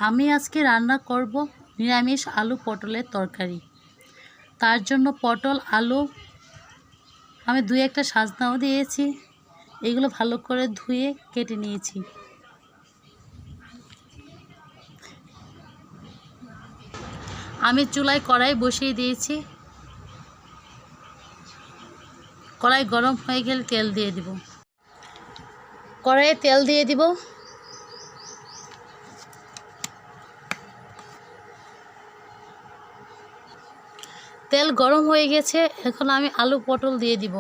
আমি আজকে রান্না করব নিরামিষ আলু পটলের তরকারি। তার জন্য পটল আলু আমি দুই একটা সাজনাও দিয়েছি, এগুলো ভালো করে ধুয়ে কেটে নিয়েছি। আমি চুলায় কড়াই বসিয়ে দিয়েছি। কড়াই গরম হয়ে গেলে তেল দিয়ে দিব। কড়াইয়ে তেল দিয়ে দিব। তেল গরম হয়ে গেছে, এখন আমি আলু পটল দিয়ে দিব।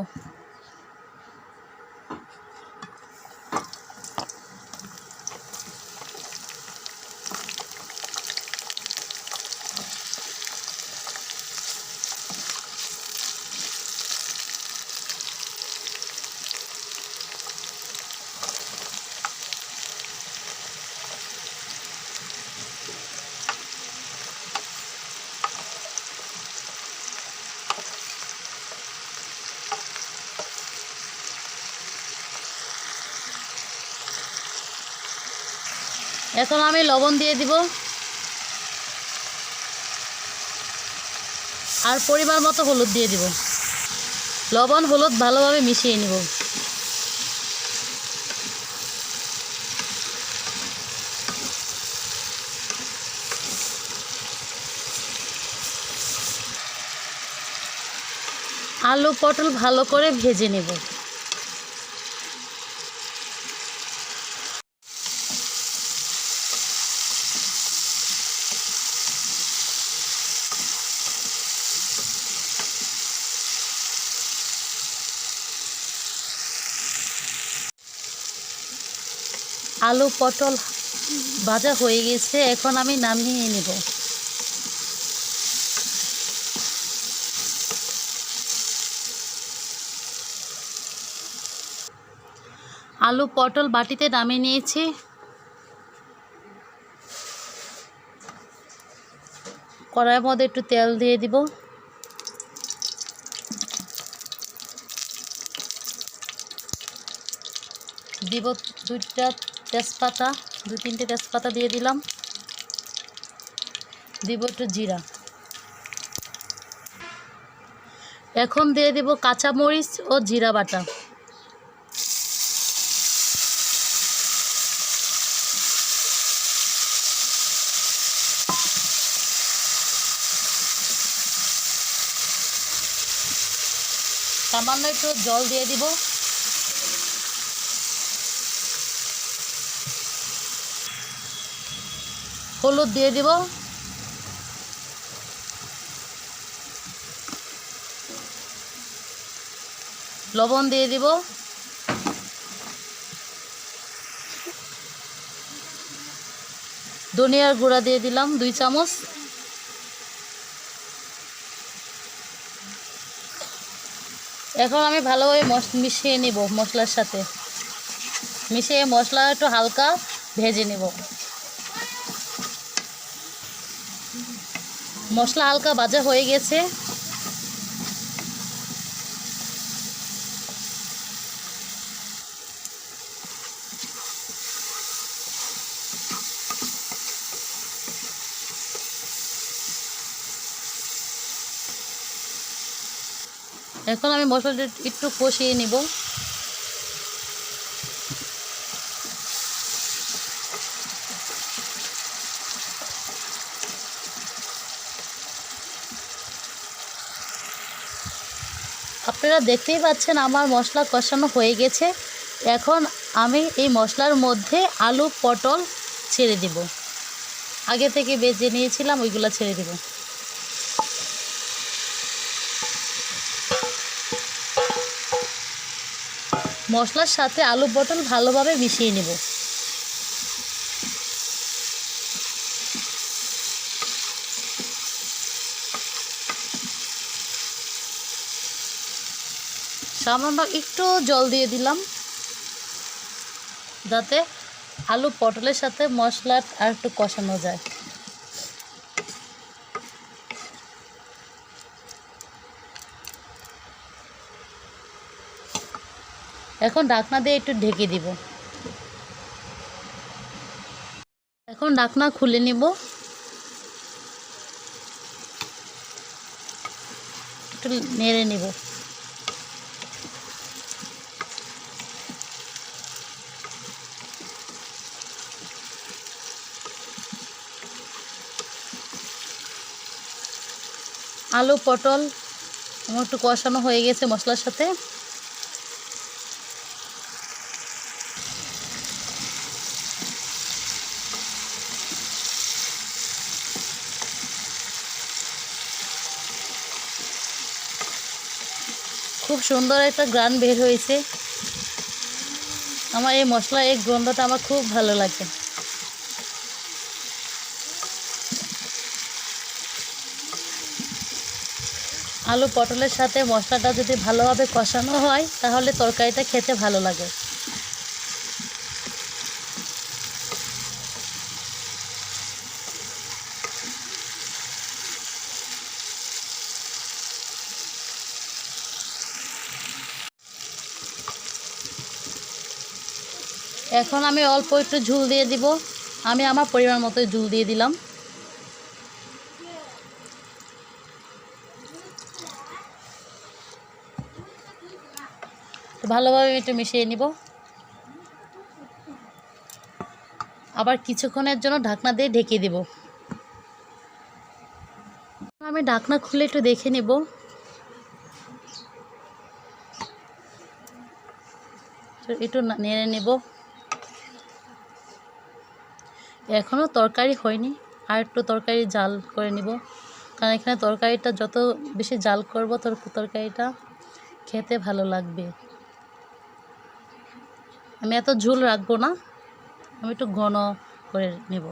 এখন আমি লবণ দিয়ে দিব আর পরিমাণ মতো হলুদ দিয়ে দিব। লবণ হলুদ ভালোভাবে মিশিয়ে নিব। আলু পটল ভালো করে ভেজে নেব। আলু পটল ভাজা হয়ে গেছে, এখন আমি নামিয়ে নেব। আলু পটল বাটিতে নামিয়ে নিয়েছি। কড়াইয়ের মধ্যে একটু তেল দিয়ে দিব। দিব দুই তিনটে তেজপাতা দিয়ে দিলাম। দিব একটু জিরা। এখন দিয়ে দিব কাঁচামরিচ ও জিরা বাটা। সামান্য একটু জল দিয়ে দিব। হলুদ দিয়ে দিব। লবণ দিয়ে দিব। ধনিয়ার গুঁড়া দিয়ে দিলাম 2 চামচ। এখন আমি ভালোভাবে মিশিয়ে নিব মশলার সাথে। মিশিয়ে মশলা একটু হালকা ভেজে নেব। মশলা হালকা ভাজা হয়ে গেছে। এখন আমি মশলাটা একটু কষিয়ে নিব। আপনারা দেখতেই পাচ্ছেন আমার মশলা কষানো হয়ে গেছে। এখন আমি এই মশলার মধ্যে আলু পটল ছেড়ে দিব। আগে থেকে ভেজে নিয়েছিলাম, ওইগুলো ছেড়ে দিব। মশলার সাথে আলু পটল ভালোভাবে মিশিয়ে নেব। সামান্য একটু জল দিয়ে দিলাম, যাতে আলু পটলের সাথে মশলা আর একটু কষানো যায়। এখন ঢাকনা দিয়ে একটু ঢেকে দিব। এখন এখন ঢাকনা খুলে নিব। একটু নেড়ে নিব। আলু পটল আমার একটু কষানো হয়ে গেছে মশলার সাথে। খুব সুন্দর একটা ঘ্রাণ বের হয়েছে। আমার এই মশলা এই গন্ধটা আমার খুব ভালো লাগে। আলু পটলের সাথে মশলাটা যদি ভালোভাবে কষানো হয় তাহলে তরকারিটা খেতে ভালো লাগে। এখন আমি অল্প একটু ঝোল দিয়ে দিব। আমি আমার পরিমাণ মতো ঝোল দিয়ে দিলাম। ভালোভাবে একটু মিশিয়ে নিব। আবার কিছুক্ষণের জন্য ঢাকনা দিয়ে ঢেকে দিব। আমি ঢাকনা খুলে একটু দেখে নেব। একটু নেড়ে নেব। এখনও তরকারি হয়নি, আর একটু তরকারি জাল করে নিব, কারণ এখানে তরকারিটা যত বেশি জাল করব তরকারিটা খেতে ভালো লাগবে। আমি এত ঝোল রাখবো না, আমি একটু ঘন করে নেব।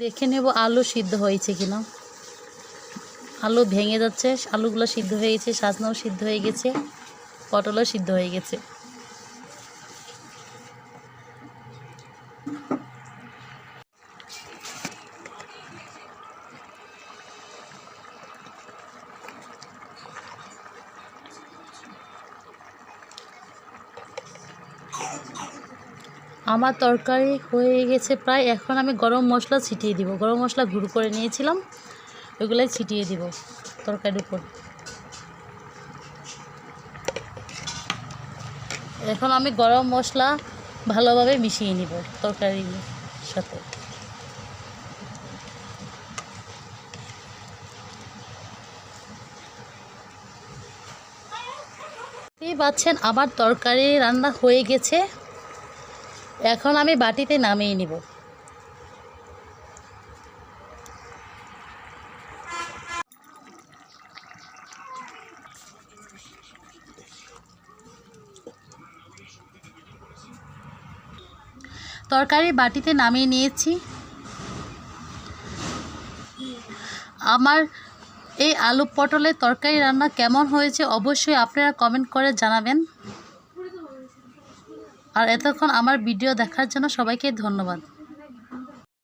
দেখে নেব আলু সিদ্ধ হয়েছে কিনা। আলু ভেঙে যাচ্ছে, আলুগুলো সিদ্ধ হয়ে গেছে, সাজনাও সিদ্ধ হয়ে গেছে, পটলও সিদ্ধ হয়ে গেছে। আমার তরকারি হয়ে গেছে প্রায়। এখন আমি গরম মশলা ছিটিয়ে দিব। গরম মশলা গুঁড়ো করে নিয়েছিলাম, ওইগুলাই ছিটিয়ে দিব তরকারির উপর। এখন আমি গরম মশলা ভালোভাবে মিশিয়ে নিব তরকারির সাথে। দেখতেই পাচ্ছেন আমার তরকারি রান্না হয়ে গেছে। এখন আমি বাটিতে নামিয়ে নিব। তরকারি বাটিতে নামিয়ে নিয়েছি। আমার এই আলু পটলের তরকারি রান্না কেমন হয়েছে অবশ্যই আপনারা কমেন্ট করে জানাবেন। আর এতক্ষণ আমার ভিডিও দেখার জন্য সবাইকে ধন্যবাদ।